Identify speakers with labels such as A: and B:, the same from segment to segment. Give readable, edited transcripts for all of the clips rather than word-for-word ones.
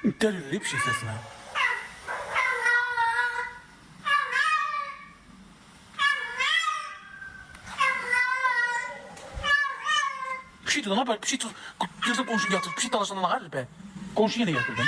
A: Deli bir şey sesine. Bir şey dedin ama bir şey girdi komşu getir. Bir şey dalaşından ağır be. Komşu yine getirdin.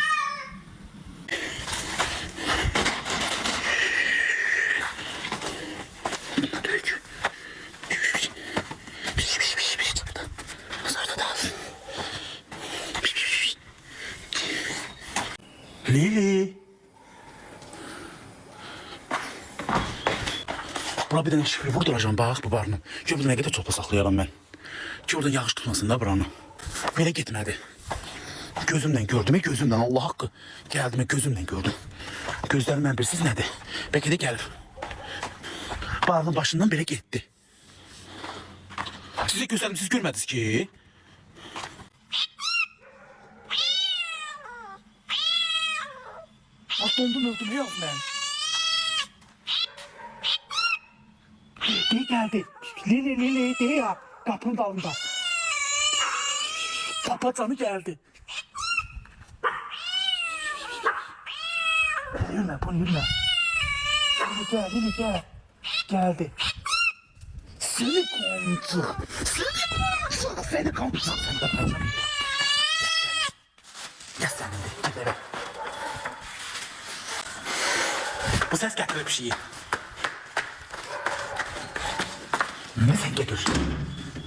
A: Lili. Buna bir dənə şifre vurduracağım bax bu barını. Ki burada nə qədər çoxda saxlayalım mən. Ki oradan yağış tutmasın da buranı. Belə getmədi. Gözümlə gördüm, gözümlə Allah haqqı. Gəldim, gözümlə gördüm. Gözlərim mən birsiz nədir? Bəlkə də gəlib. Barının başından belə getdi. Sizə göstərdim, siz görmədiniz ki. Dondum öldüm, ne yok ben? Ne geldi? Lili diye ya kapının dalında. Papacanı geldi. Yürüme, bunu yürüme. Lili gel. Geldi. Seni komşuk. Seni komşuk. Seni de komşuk. Gel sen de. Gel eve. Bu ses getirir bir şeyi. Ne sen getir?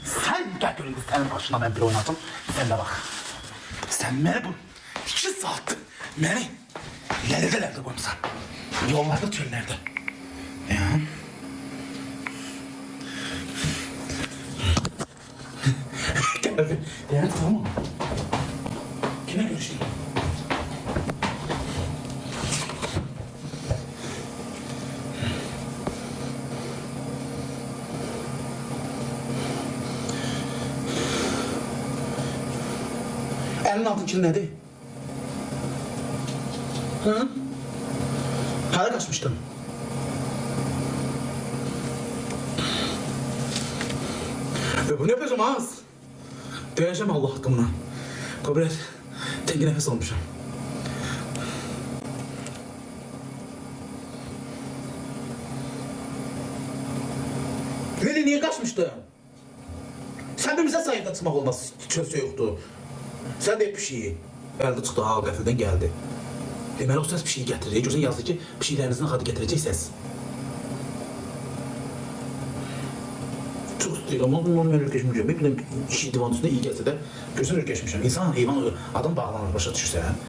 A: Sen getir. Senin başına ben bir oynadım. Sen de bak. Sen beni bu 2 saattir beni yerlerde koymuşsun. Yollarda, çöllerde. Ya. Geldi. Geldi tamam. Kime görüştün? Elin altın kirledi. Hı? Para kaçmıştın. Bu ne yapacağım az? Diyeceğim Allah hakkımla. Kabul et. Tengi nefes almışım. Lili niye kaçmıştın? Sen birbirimize sayıda çıkmak olmaz. Çözse yoktu. Sen de hep bir şeyi. Elde çıktı ha qəfildən geldi. Deməli o ses bir şey getirir. Görsən yazdı ki bir şeylerinizden hadi getirecek ses. Çok istəyirəm ama ben ürkeşmişim. Bir şey divan üstüne iyi gelse de görsən ürkeşmişim. İnsan heyvan adam bağlanır başa düşürsən.